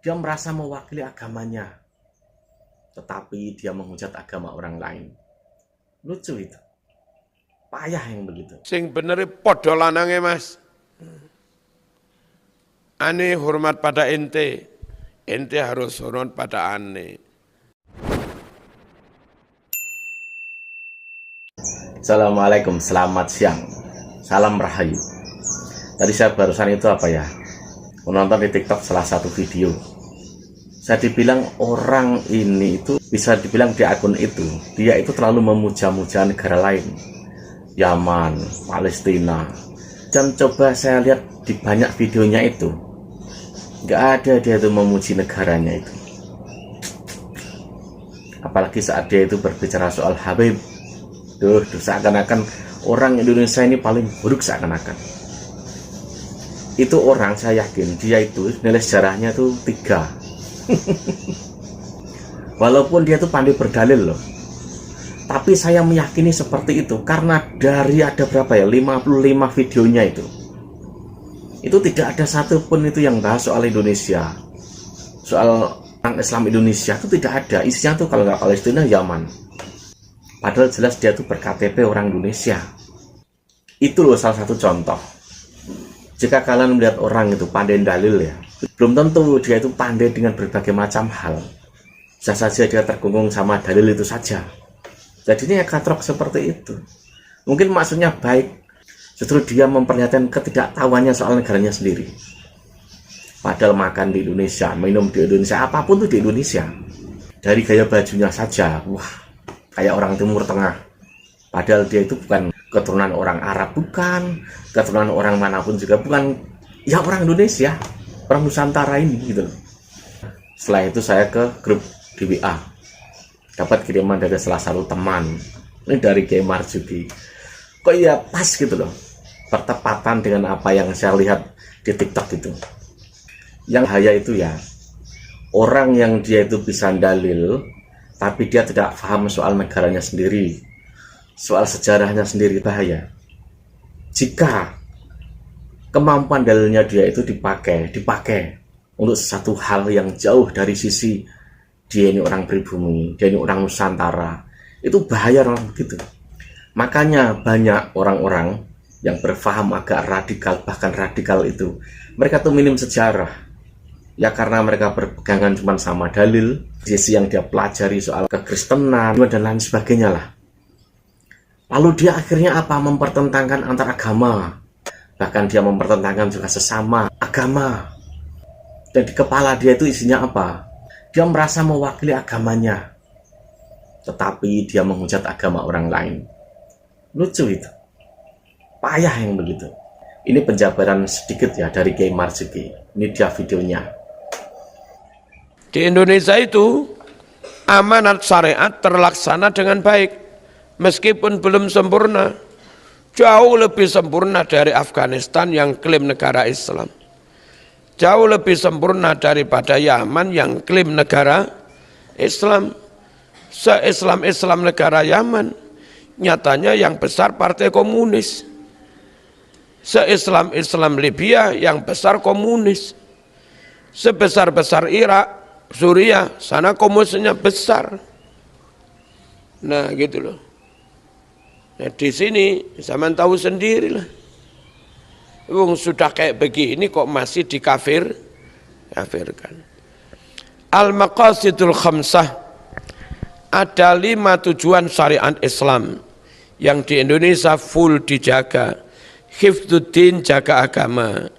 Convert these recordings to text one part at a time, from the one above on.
Dia merasa mewakili agamanya, tetapi dia menghujat agama orang lain. Lucu itu. Payah yang begitu. Sing bener padha lanange, Mas. Ane hormat pada ente harus hormat pada ane. Assalamualaikum, selamat siang. Salam Rahayu. Tadi saya barusan itu apa ya? Menonton di TikTok salah satu video. Saya dibilang orang ini itu, bisa dibilang di akun itu, dia itu terlalu memuja-muja negara lain. Yaman, Palestina. Dan coba saya lihat di banyak videonya itu, nggak ada dia itu memuji negaranya itu. Apalagi saat dia itu berbicara soal Habib. Duh, seakan-akan orang Indonesia ini paling buruk seakan-akan. Itu orang, saya yakin dia itu nilai sejarahnya tuh 3. Walaupun dia tuh pandai berdalil loh, tapi saya meyakini seperti itu karena dari ada berapa ya, 55 videonya itu tidak ada satupun itu yang bahas soal Indonesia, soal orang Islam Indonesia. Itu tidak ada isinya tuh. Kalau nggak Palestina, Yaman. Padahal jelas dia tuh berKTP orang Indonesia. Itu loh salah satu contoh. Jika kalian melihat orang itu pandai dalil ya, belum tentu dia itu pandai dengan berbagai macam hal. Bisa saja dia terkungkung sama dalil itu saja. Jadi ini katrok seperti itu. Mungkin maksudnya baik, justru dia memperlihatkan ketidaktahuannya soal negaranya sendiri. Padahal makan di Indonesia, minum di Indonesia, apapun tuh di Indonesia. Dari gaya bajunya saja, wah, kayak orang Timur Tengah. Padahal dia itu bukan keturunan orang Arab, bukan keturunan orang manapun juga, bukan, ya orang Indonesia, orang Nusantara ini gitu. Setelah itu saya ke grup di WA, dapat kiriman dari salah satu teman, ini dari Kiai Marzuki. Kok iya pas gitu loh, bertepatan dengan apa yang saya lihat di TikTok itu. Yang bahaya itu ya, orang yang dia itu bisa dalil, tapi dia tidak paham soal negaranya sendiri, soal sejarahnya sendiri. Bahaya jika kemampuan dalilnya dia itu dipakai untuk sesuatu hal yang jauh dari sisi dia ini orang pribumi, dia ini orang Nusantara. Itu bahaya orang begitu. Makanya banyak orang-orang yang berfaham agak radikal, bahkan radikal itu, mereka tuh minim sejarah. Ya karena mereka berpegangan cuma sama dalil, sisi yang dia pelajari soal kekristenan dan lain sebagainya lah. Lalu dia akhirnya apa? Mempertentangkan antar agama. Bahkan dia mempertentangkan juga sesama agama. Dan di kepala dia itu isinya apa? Dia merasa mewakili agamanya, tetapi dia menghujat agama orang lain. Lucu itu. Payah yang begitu. Ini penjabaran sedikit ya dari Kiai Marzuki. Ini dia videonya. Di Indonesia itu amanat syariat terlaksana dengan baik, meskipun belum sempurna. Jauh lebih sempurna dari Afghanistan yang klaim negara Islam. Jauh lebih sempurna daripada Yaman yang klaim negara Islam. Se-Islam negara Yaman, nyatanya yang besar partai komunis. Se-Islam Libya yang besar komunis. Sebesar-besar Irak, Suriah, sana komunisnya besar. Nah gitu loh. Nah di sini zaman tahu sendiri lah. Wong sudah kayak begini kok masih dikafirkan. Al-maqasidul khamsah, ada 5 tujuan syariat Islam yang di Indonesia full dijaga. Hifdzuddin, jaga agama.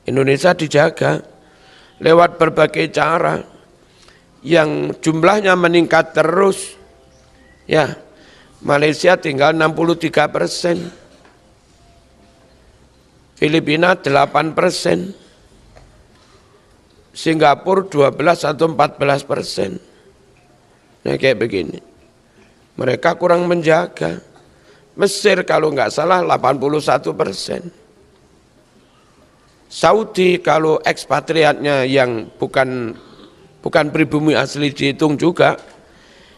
Indonesia dijaga lewat berbagai cara yang jumlahnya meningkat terus. Ya, Malaysia tinggal 63%. Filipina 8%, Singapura 12 atau 14%. Nah kayak begini. Mereka kurang menjaga. Mesir kalau nggak salah 81%. Saudi kalau ekspatriatnya yang bukan pribumi asli dihitung juga,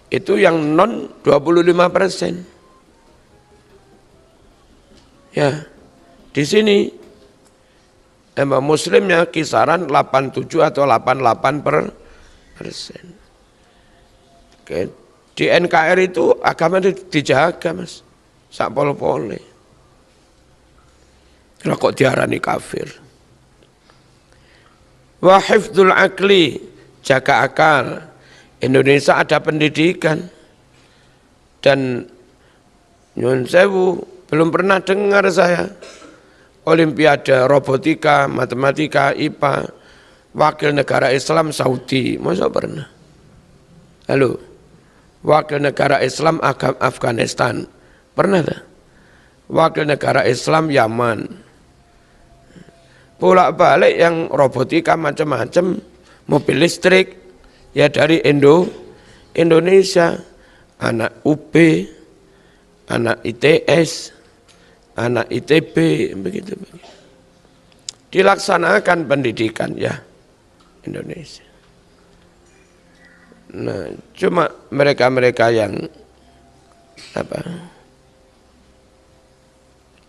itu yang non 25%. Ya. Di sini Muslimnya kisaran 87 atau 88%. Oke. Di NKRI itu agama dijaga, Mas. Sak pol-pole. Kok diarani kafir. Wa hifdzul akli, jaga akal. Indonesia ada pendidikan. Dan nyun sewu, belum pernah dengar saya Olimpiade robotika, matematika, IPA, wakil negara Islam Saudi, masa pernah? Halo, wakil negara Islam Afghanistan, pernah tak? Wakil negara Islam Yaman, bolak-balik yang robotika macam-macam, mobil listrik, ya dari Indonesia, anak UB, anak ITS, anak ITB, begitu. Dilaksanakan pendidikan ya Indonesia. Nah, cuma mereka-mereka yang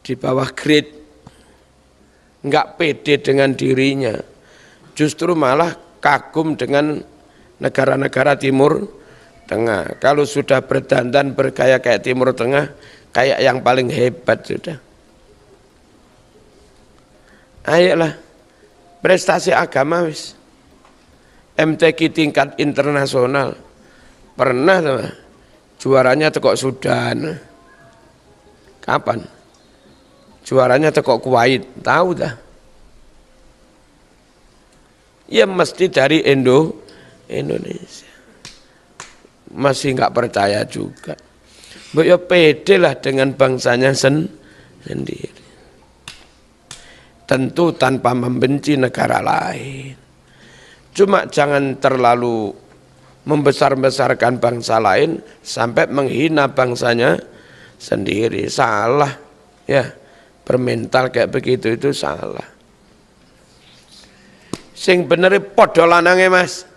di bawah grade, nggak pede dengan dirinya, justru malah kagum dengan negara-negara Timur Tengah. Kalau sudah berdandan bergaya kayak Timur Tengah, kayak yang paling hebat sudah. Ayolah, prestasi agama wis. MTQ tingkat internasional. Pernah tuh, juaranya tekok Sudan. Kapan? Juaranya tekok Kuwait, tahu dah. Ya mesti dari Indonesia. Masih nggak percaya juga. Ya pede lah dengan bangsanya sendiri. Tentu tanpa membenci negara lain. Cuma jangan terlalu membesar-besarkan bangsa lain sampai menghina bangsanya sendiri. Salah, ya. Bermental kayak begitu itu salah. Sing bener padha lanange, Mas.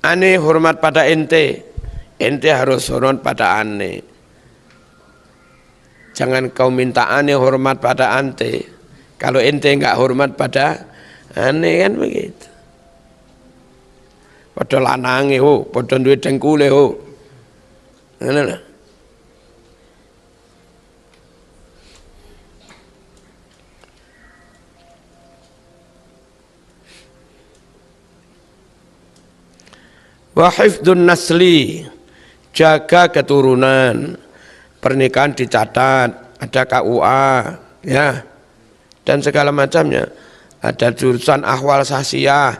Ane hormat pada ente harus hormat pada ane. Jangan kau minta ane hormat pada ante. Kalau ente enggak hormat pada ane, kan begitu. Padha lanange ho, padha duwe dengkule ho. Ngono lho. Wa hifdzun nasli, jaga keturunan. Pernikahan dicatat, ada KUA, ya, dan segala macamnya. Ada jurusan ahwal sahsiyah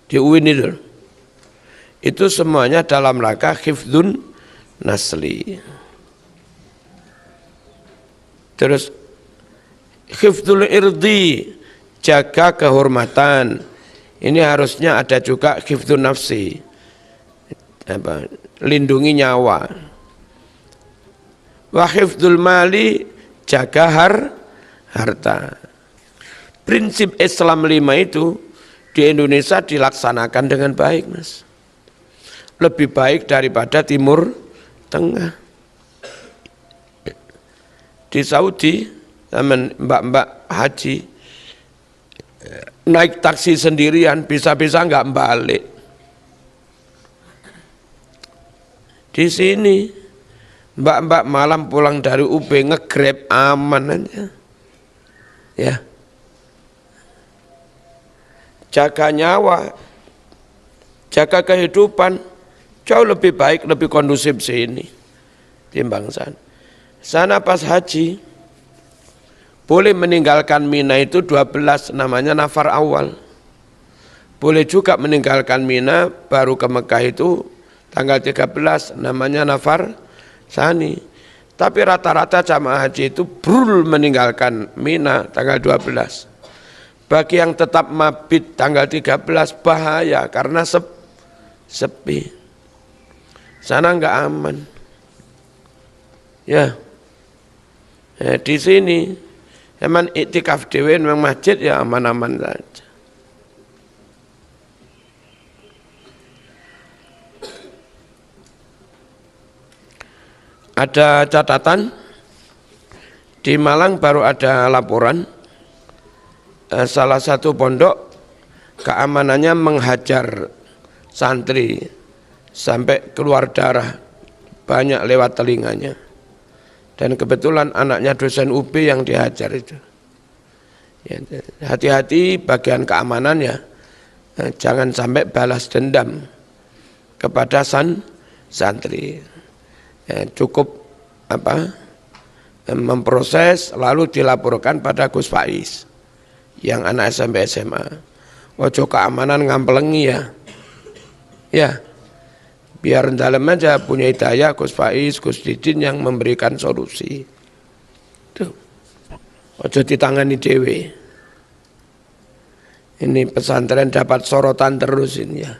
di UIN itu semuanya dalam rangka hifdzun nasli. Terus hifdzul irdi, jaga kehormatan. Ini harusnya ada juga hifdzun nafsi, lindungi nyawa. Wa hifdzul mali, jaga harta. Prinsip Islam 5 itu di Indonesia dilaksanakan dengan baik, Mas. Lebih baik daripada Timur Tengah. Di Saudi, mbak-mbak haji naik taksi sendirian, bisa-bisa nggak balik. Di sini mbak-mbak malam pulang dari UB nge-Grab aman aja. Ya. Jaga nyawa, jaga kehidupan, jauh lebih baik, lebih kondusif sini timbang sana. Sana pas haji boleh meninggalkan Mina itu 12, namanya nafar awal. Boleh juga meninggalkan Mina baru ke Mekah itu tanggal 13, namanya nafar sani. Tapi rata-rata jamaah haji itu brul meninggalkan Mina tanggal 12. Bagi yang tetap mabit tanggal 13 bahaya karena sepi. Sana enggak aman. Ya. Di sini emang iktikaf dewe nang masjid ya aman-aman saja. Ada catatan di Malang baru ada laporan salah satu pondok keamanannya menghajar santri sampai keluar darah banyak lewat telinganya. Dan kebetulan anaknya dosen UB yang dihajar itu. Ya, hati-hati bagian keamanan ya, jangan sampai balas dendam kepada santri. Ya, cukup memproses lalu dilaporkan pada Gus Faiz yang anak SMP SMA. Ojo keamanan ngampelengi ya. Ya. Biar dalam aja punya hidayah Gus Faiz, Gus Didin yang memberikan solusi. Tuh. Ojo ditangani dewe. Ini pesantren dapat sorotan terus ini ya.